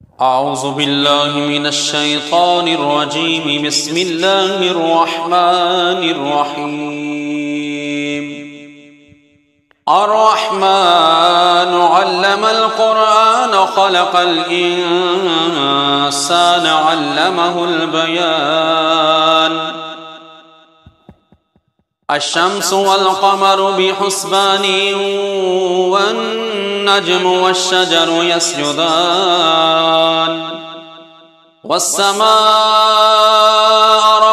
أعوذ بالله من الشيطان الرجيم. بسم الله الرحمن الرحيم. الرحمن علم القرآن خلق الإنسان علمه البيان. الشمس والقمر بحسبان والنجم والشجر يسجدان والسماء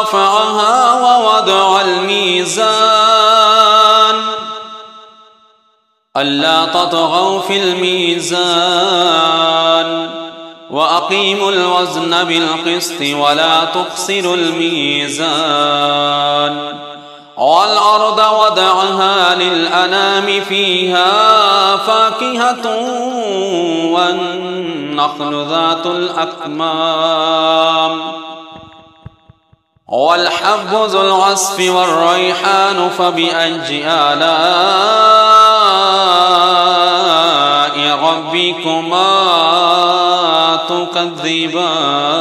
رفعها ووضع الميزان ألا تطغوا في الميزان وأقيموا الوزن بالقسط ولا تخسروا الميزان والأرض وضعها للأنام فيها فاكهة والنخل ذات الأكمام والحب ذو العصف والريحان فبأي آلاء ربكما تكذبان.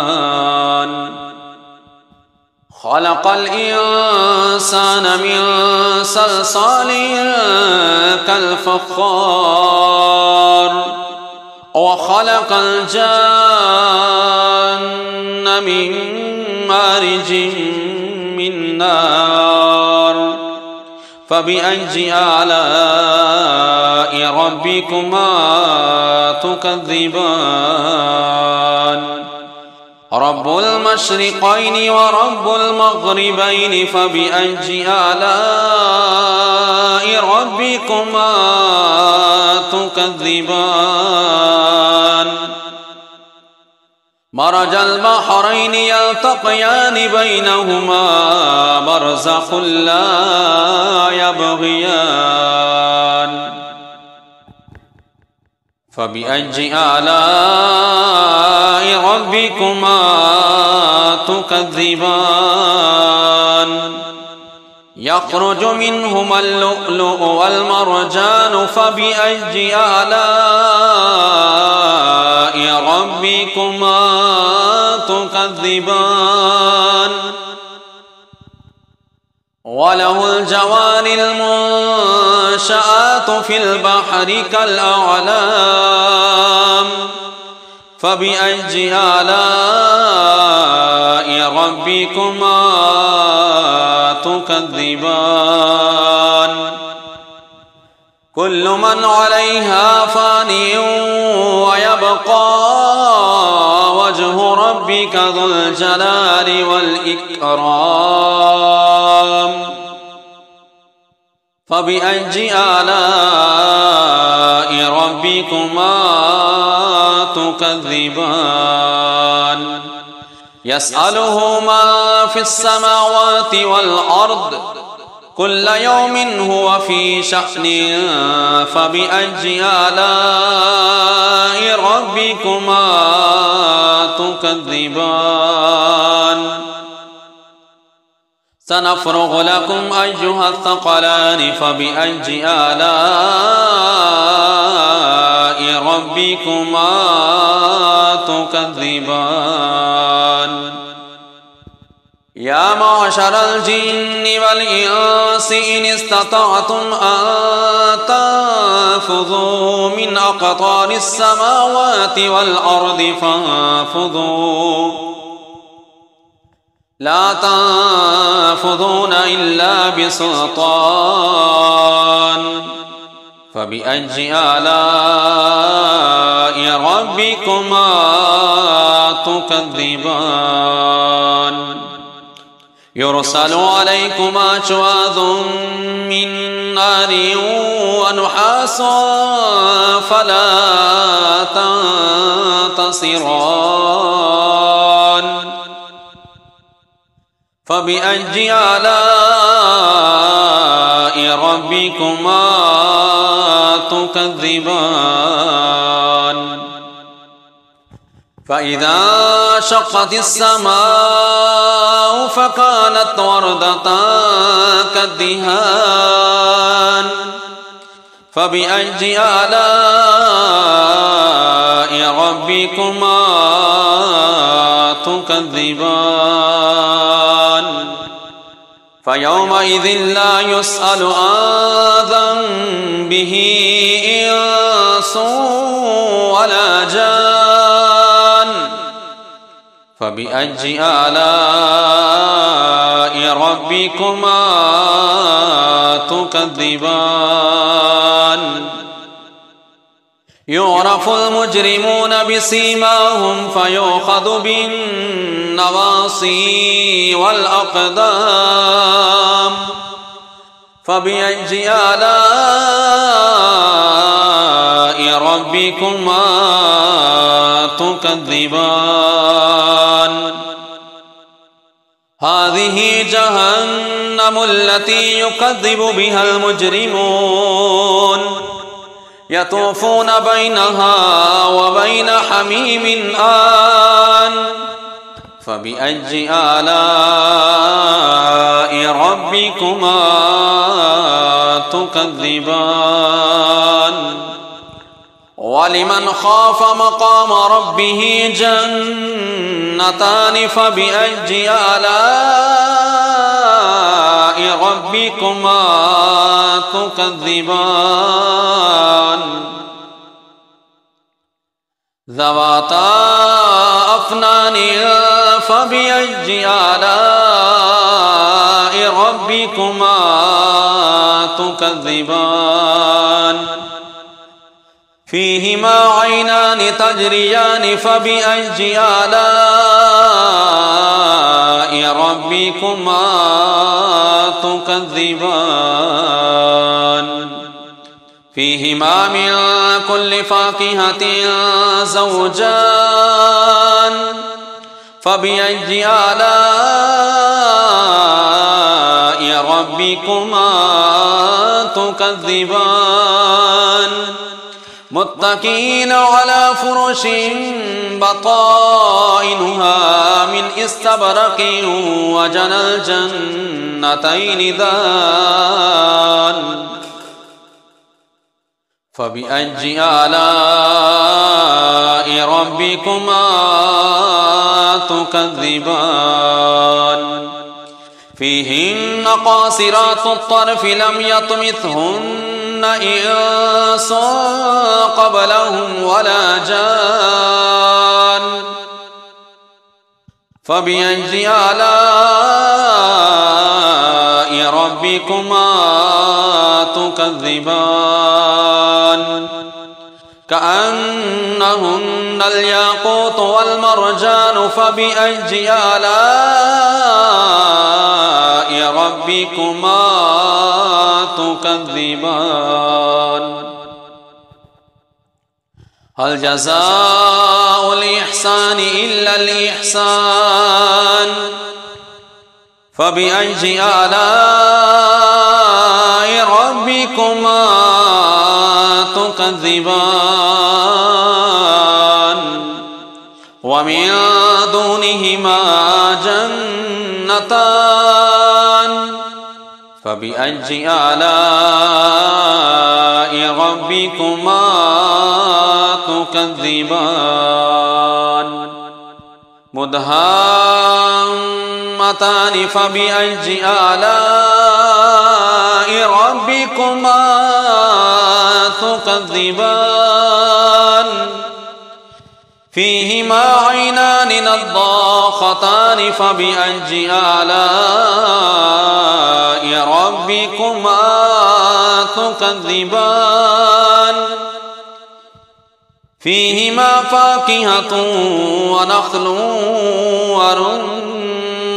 خلق الإنسان من صلصال كالفخار وخلق الجان من مارج من نار فبأي آلاء ربكما تكذبان. رب المشرقين ورب المغربين فبأي آلاء ربكما تكذبان. مرج البحرين يلتقيان بينهما برزخ لا يبغيان فبأي آلاء ربكما تكذبان. يخرج منهما اللؤلؤ والمرجان فبأي آلاء ربكما تكذبان. وله الجوار المنشآت في البحر كالأعلام فبأي آلاء ربكما تكذبان. كل من عليها فان ويبقى وجه ربك ذو الجلال والإكرام فبأي آلاء ربكما تكذبان. يسأله ما في السماوات والأرض كل يوم هو في شأن فبأي آلاء ربكما تكذبان. سنفرغ لكم أيها الثقلان فبأي آلاء ربكما تكذبان. يا معشر الجن والإنس إن استطعتم أن تنفذوا من أقطار السماوات والأرض فانفذوا لا تنفذون إلا بسلطان فبأي آلاء ربكما تكذبان. يرسل عليكما شواظ من نار ونحاس فلا تنتصران فبأي آلاء ربكما تكذبان. فإذا شقت السماء فكانت وردة كالدهان فبأي آلاء ربكما تكذبان فيومئذ لا يسأل عن ذنبه إنس ولا جان فبأي آلاء ربكما تكذبان يعرف المجرمون بسيماهم فيؤخذ بالنواصي والأقدام فبأي آلاء ربكما تكذبان هذه جهنم التي يكذب بها المجرمون يطوفون بينها وبين حميم آن فبأي آلاء ربكما تكذبان ولمن خاف مقام ربه جنتان فبأي آلاء ربكما تكذبان ذواتا أفنان فبأي آلاء ربكما تكذبان فيهما عينان تجريان فبأي آلاء ربكما تكذبان فيهما من كل فاكهة زوجان فبأي آلاء ربكما تكذبان متكئين على فرش بطائنها من استبرق وجنى الجنتين دان فبأي آلاء ربكما تكذبان فيهن قاصرات الطرف لم يطمثهن إنس قبلهم ولا جان فبأي آلاء ربكما تكذبان كأنهن الياقوت والمرجان فبأي آلاء ربكما تكذبان هل جزاء الإحسان إلا الإحسان فبأي آلاء ربكما تكذبان ومن دونهما جنتان فبأي آلاء ربكما تكذبان مدهامتان فبأي آلاء ربكما تكذبان فيهما عينان نضاختان فبأي آلاء ربكما تكذبان فيهما فاكهة ونخل ورمان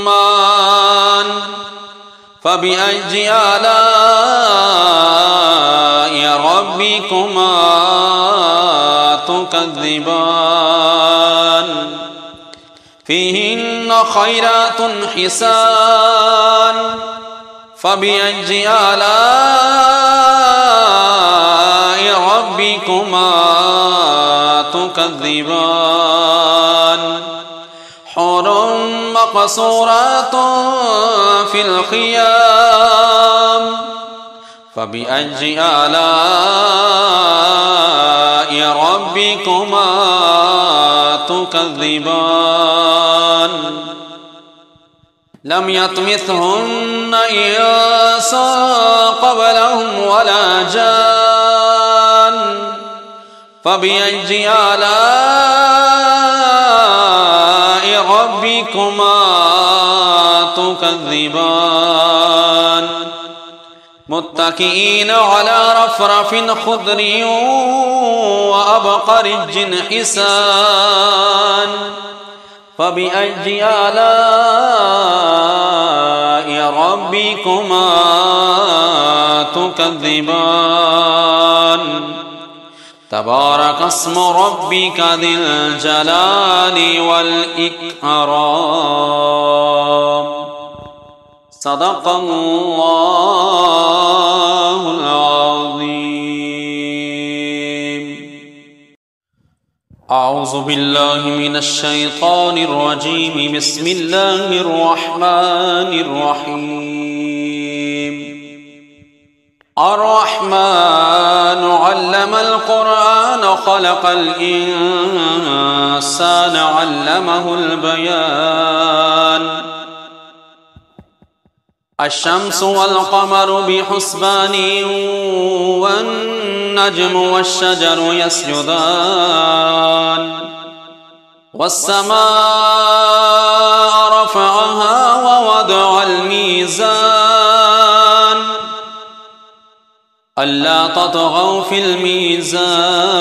فبأي آلاء ربكما تكذبان فيهن خيرات حسان فبأي آلاء ربكما تكذبان حور مقصورات في الخيام فبأي آلاء ربكما ربكما تكذبان لم يطمثهن إنس قبلهم ولا جان فبأي آلاء ربكما تكذبان متكئين على رفرف خضر وأبقرج حسان فبأي آلاء ربكما تكذبان تبارك اسم ربك ذي الجلال والإكرام صدق الله العظيم. أعوذ بالله من الشيطان الرجيم. بسم الله الرحمن الرحيم. الرحمن علم القرآن خلق الإنسان علمه البيان الشمس والقمر بحسبان والنجم والشجر يسجدان والسماء رفعها ووضع الميزان ألا تطغوا في الميزان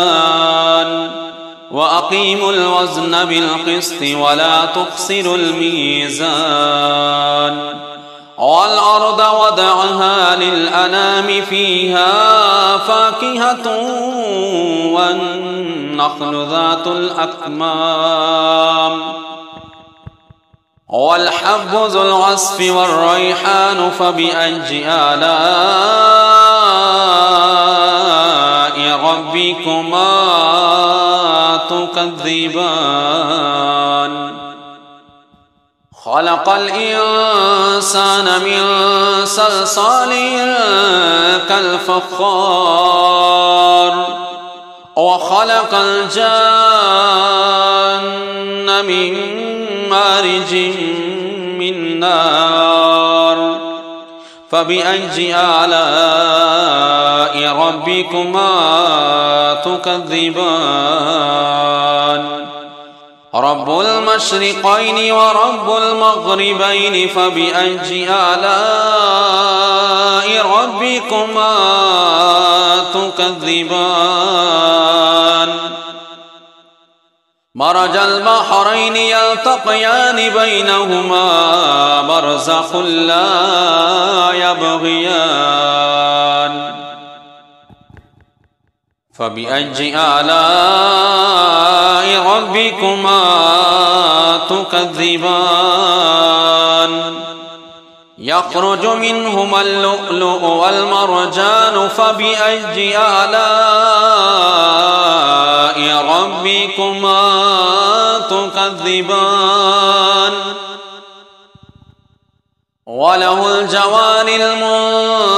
وأقيموا الوزن بالقسط ولا تخسروا الميزان والأرض وضعها للأنام فيها فاكهة والنخل ذات الأكمام والحب ذو العصف والريحان فبأي آلاء ربكما تكذبان خلق الإنسان من صلصال كالفخار وخلق الجان من مارج من نار فبأي آلاء ربكما تكذبان رب المشرقين ورب المغربين فبأي آلاء ربكما تكذبان مرج البحرين يلتقيان بينهما برزخ لا يبغيان فبأي آلاء ربكما تكذبان يخرج منهما اللؤلؤ والمرجان فبأي آلاء ربكما تكذبان وله الجوار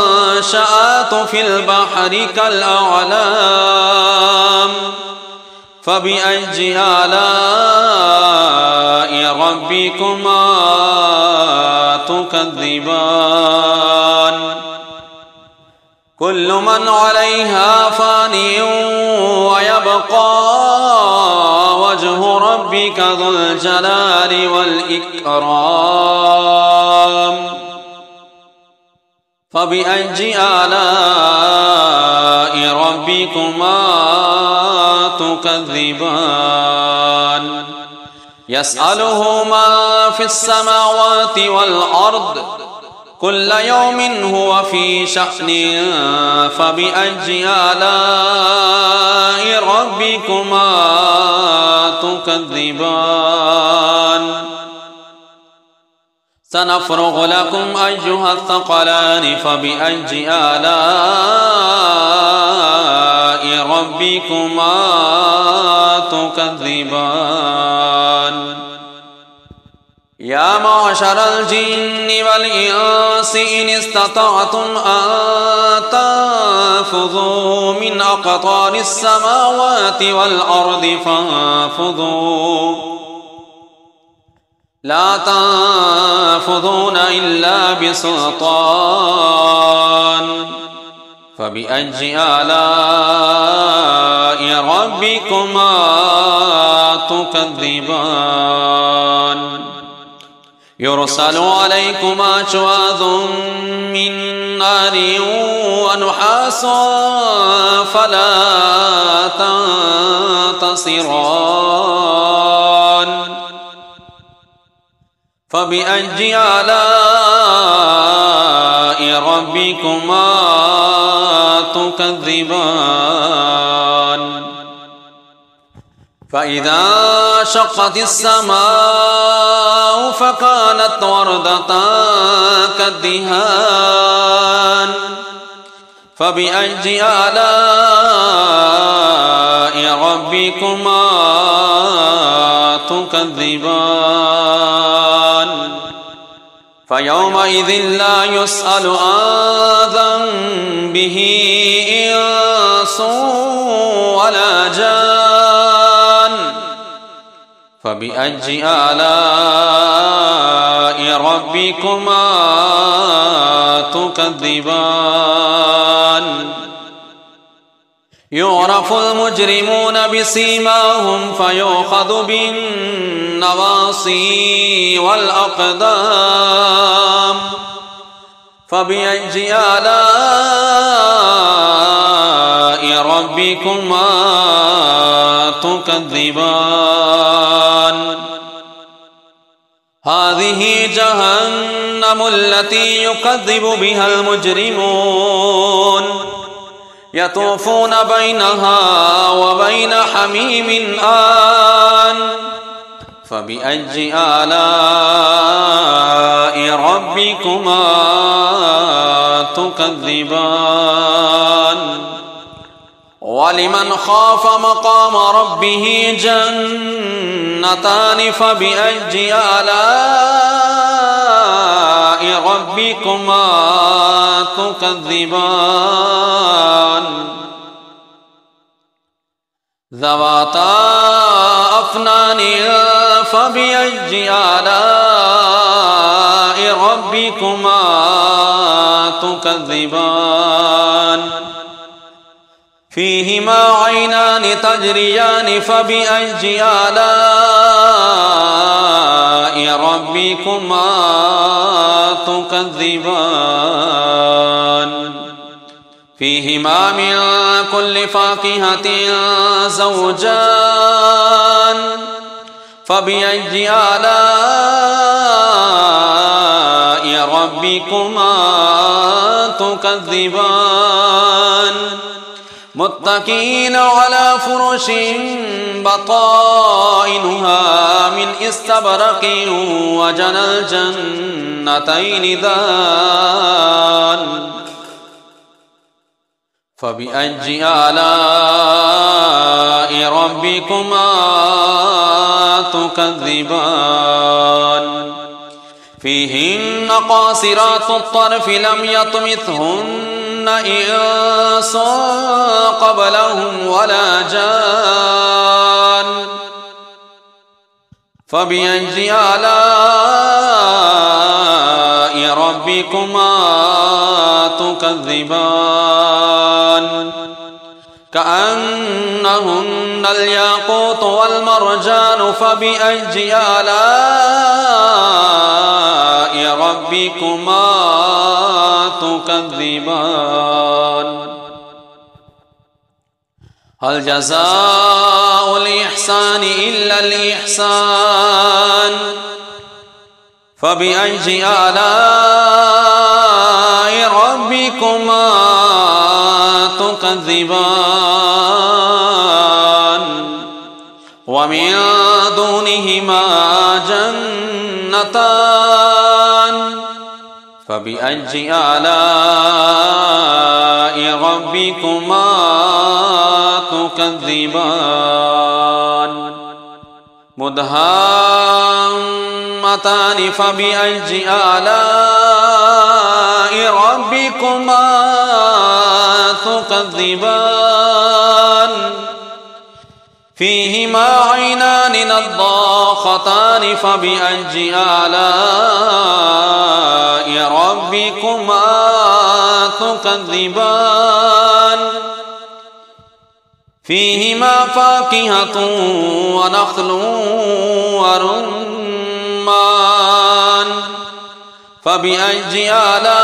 المنشآت في البحر كالأعلام فبأي آلاء ربكما تكذبان كل من عليها فان ويبقى وجه ربك ذو الجلال والإكرام فبأي آلاء ربكما تكذبان يسأله ما في السماوات والأرض كل يوم هو في شأن فبأي آلاء ربكما تكذبان سنفرغ لكم أيها الثقلان فبأي آلاء ربكما تكذبان يا معشر الجن والإنس إن استطعتم أن تنفذوا من أقطار السماوات والأرض فانفذوا لا تنفذون إلا بسلطان فبأي آلاء ربكما تكذبان يرسل عليكما شواظ من نار ونحاس فلا تنتصران فبأي آلاء ربكما تكذبان فإذا شقت السماء فكانت وردة كالدهان فبأي آلاء ربكما تكذبان فيومئذ لا يسأل عن ذنبه إنس ولا جان فبأي آلاء ربكما تكذبان يعرف المجرمون بسيماهم فيؤخذ بالنواصي والأقدام فبأي آلاء ربكما تكذبان هذه جهنم التي يكذب بها المجرمون يطوفون بينها وبين حميم آن فبأي آلاء ربكما تكذبان ولمن خاف مقام ربه جنتان فبأي آلاء ربكما تكذبان ذواتا أفنان فبأي آلاء ربكما تكذبان فيهما عينان تجريان فبأي آلاء ربكما تكذبان فيهما من كل فاكهة زوجان فبأي آلاء ربكما تكذبان متكئين على فرش بطائنها من استبرق وجنى الجنتين دان فبأي آلاء ربكما تكذبان فيهن قاصرات الطرف لم يطمثهن إنس قبلهم ولا جان فبأي آلاء ربكما تكذبان كأنهن الياقوت والمرجان فبأي آلاء ربكما تكذبان هل جزاء الإحسان إلا الإحسان فبأي آلاء ربكما تكذبان ومن دونهما جنتان فبأي آلاء ربكما تكذبان مدهامتان نعمتان فبأي آلاء ربكما تكذبان فيهما عينان نضاختان فبأي آلاء ربكما تكذبان فيهما فاكهة ونخل ورمان فبأي آلاء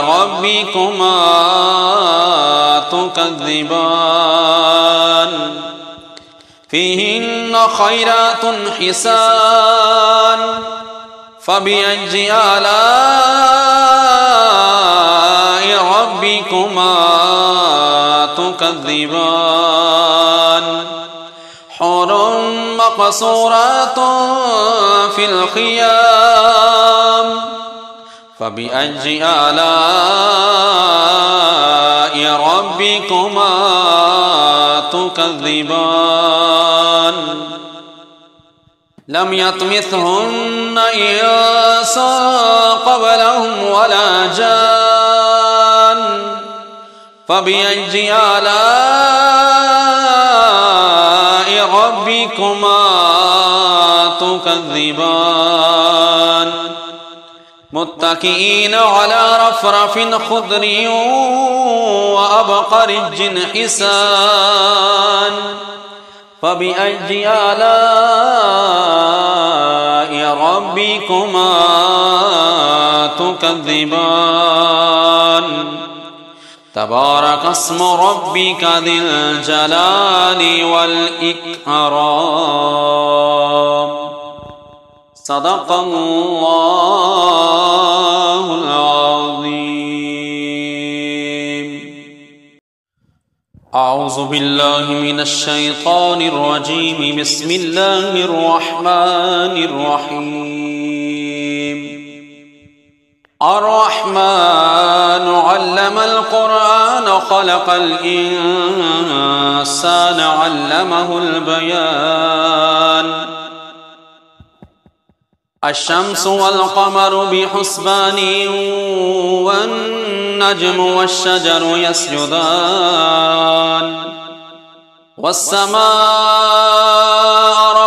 ربكما تكذبان فيهن خيرات حسان فبأي آلاء ربكما تكذبان حور مقصورات في الخيام فبأي آلاء ربكما تكذبان لم يطمثهن إنس قبلهم ولا جان فبأي آلاء ربكما تكذبان متكئين على رفرف خضر وأبقرج حسان فبأي آلاء ربكما تكذبان تبارك اسم ربك ذي الجلال والإكرام صدق الله العظيم أعوذ بالله من الشيطان الرجيم بسم الله الرحمن الرحيم الرحمن علم القرآن خلق الإنسان علمه البيان الشمس والقمر بحسبان والنجم والشجر يسجدان والسماء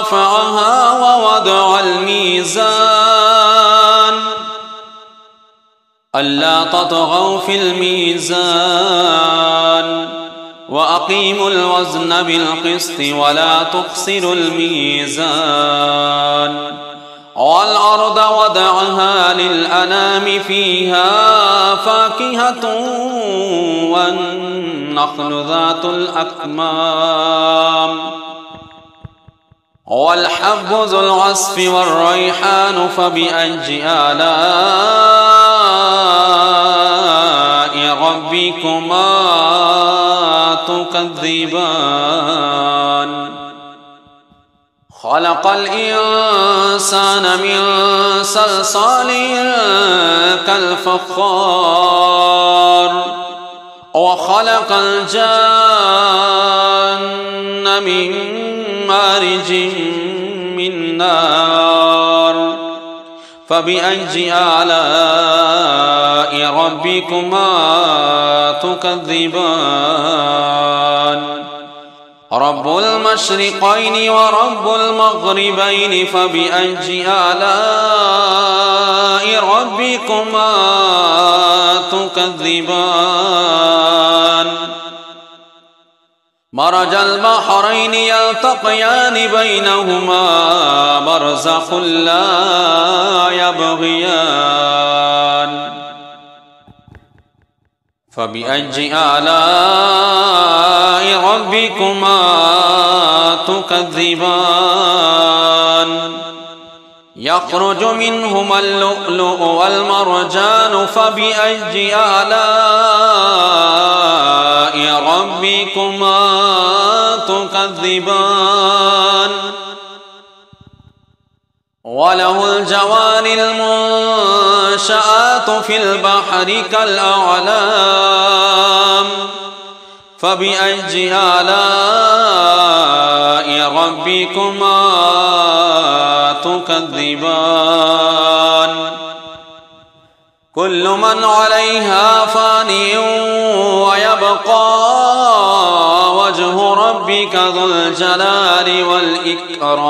رفعها ووضع الميزان ألا تطغوا في الميزان وأقيموا الوزن بالقسط ولا تخسروا الميزان والأرض وضعها للأنام فيها فاكهة والنخل ذات الأكمام والحب ذو العصف والريحان فبأي آلاء ربكما تكذبان خلق الإنسان من صلصال كالفخار وخلق الجان من مارج من نار فبأي آلاء ربكما تكذبان رب المشرقين ورب المغربين فبأي آلاء ربكما تكذبان مرج البحرين يلتقيان بينهما برزخ لا يبغيان فبأي آلاء ربكما تكذبان يخرج منهما اللؤلؤ والمرجان فبأي آلاء ربكما تكذبان وله الجوار المنشآت في البحر كالأعلام فبأي آلاء ربكما تكذبان كل من عليها فان ويبقى وجه ربك ذو الجلال والإكرام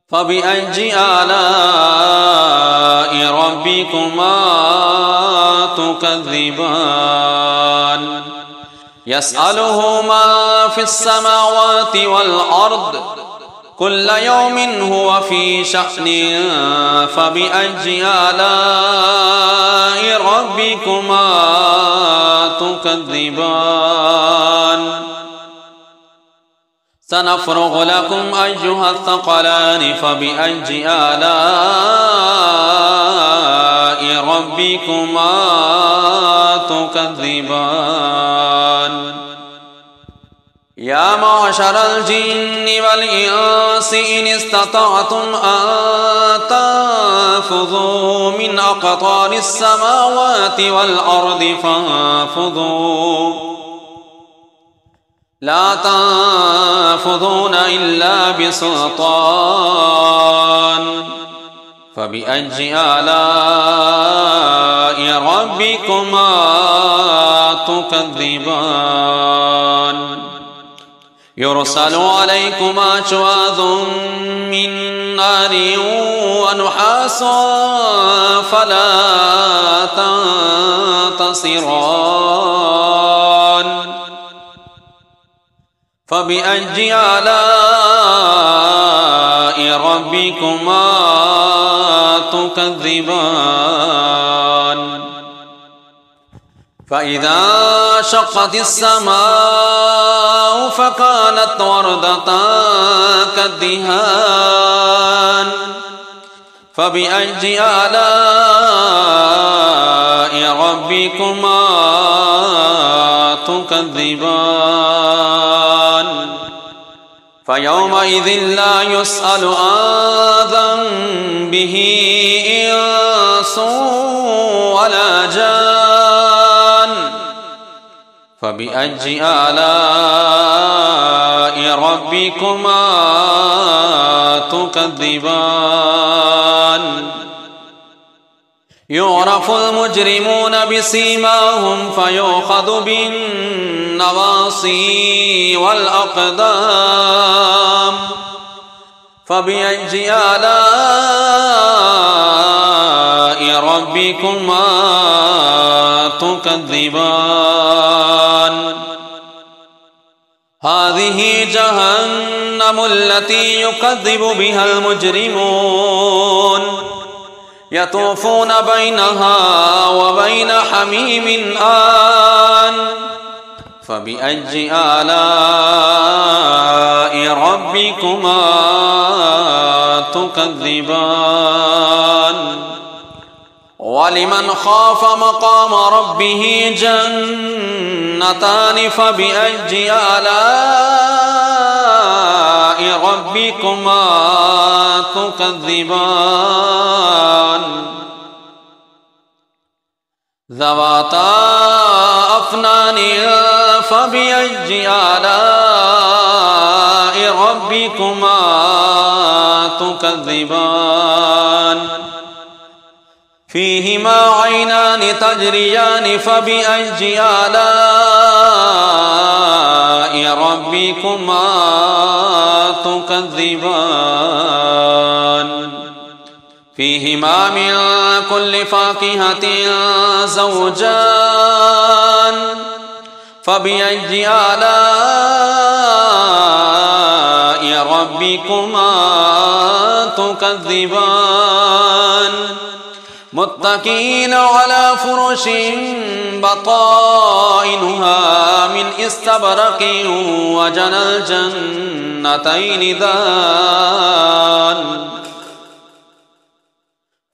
فبأي آلاء ربكما تكذبان يسأله من في السماوات والأرض كل يوم هو في شأن فبأي آلاء ربكما تكذبان سنفرغ لكم أيها الثقلان فبأي آلاء ربكما تكذبان يا معشر الجن والإنس إن استطعتم أن تنفذوا من أقطار السماوات والأرض فانفذوا لا تنفذون إلا بسلطان فبأي آلاء ربكما تكذبان يرسل عليكما شواظ من نار ونحاس فلا تنتصران فبأي آلاء ربكما تكذبان فإذا شقت السماء فكانت وردة كالدهان فبأي آلاء ربكما تكذبان فيومئذ لا يسأل عن ذنبه إنس ولا جان فبأي آلاء ربكما تكذبان يعرف المجرمون بسيماهم فيؤخذ بالنواصي والأقدام فبأي آلاء ربكما تكذبان هذه جهنم التي يكذب بها المجرمون يطوفون بينها وبين حميم آن فبأي آلاء ربكما تكذبان ولمن خاف مقام ربه جنتان فبأي آلاء ربكما تكذبان ذواتا أفنان فبأي آلاء ربكما تكذبان فيهما عينان تجريان فبأي آلاء ربكما تكذبان فيهما من كل فاكهة زوجان فبأي آلاء ربكما تكذبان متكئين على فرش بطائنها من استبرق وجنى الجنتين دان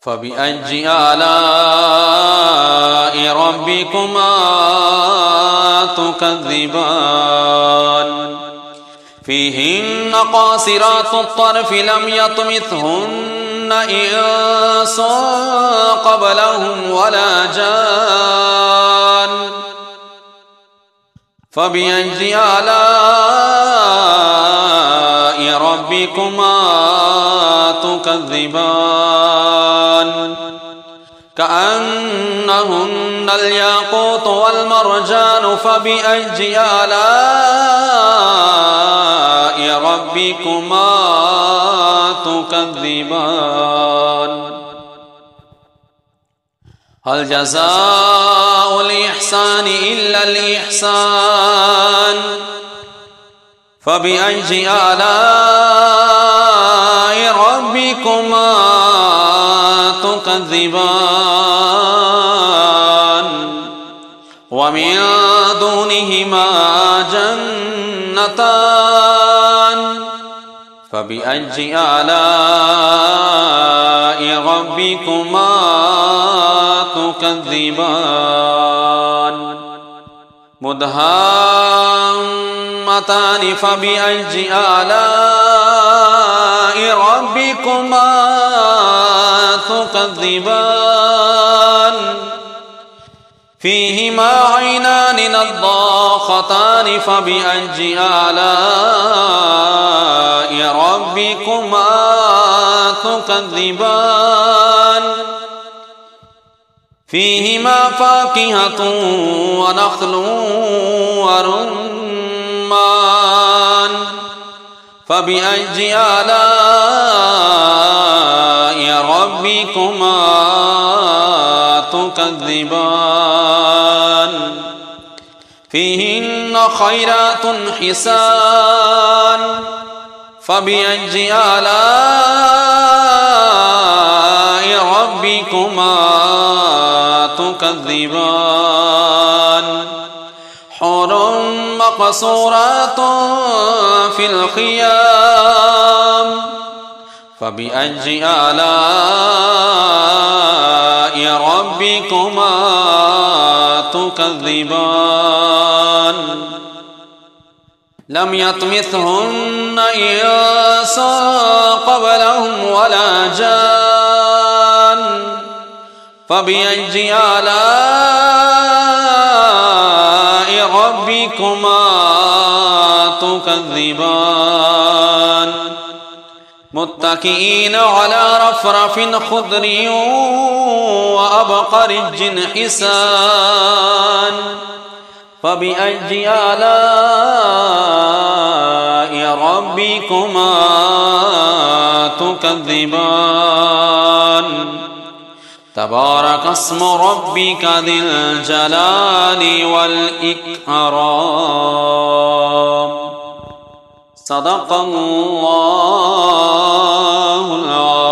فبأي آلاء ربكما تكذبان فيهن قاصرات الطرف لم يطمثهن إنس قبلهم ولا جان فبأي آلاء ربكما تكذبان كأنهن الياقوت والمرجان فبأي آلاء ربكما تكذبان هل جزاء الإحسان إلا الإحسان فبأي آلاء ربكما تكذبان ومن دونهما جنتان فبأي آلاء ربكما تكذبان مدهامتان فبأي آلاء ربكما تكذبان فيهما عينان نضاختان فبأي آلاء ربكما تكذبان فيهما فاكهة ونخل ورمان فبأي آلاء ربكما تكذبان فيهن خيرات حسان فبأي آلاء ربكما تكذبان حور مقصورات في الخيام فبأي آلاء ربكما تكذبان لم يطمثهن إنس قبلهم ولا جان فبأي آلاء ربكما تكذبان متكئين على رفرف خضر وأبقرج حسان فبأي آلاء ربكما تكذبان تبارك اسم ربك ذي الجلال والإكرام صدق الله العظيم.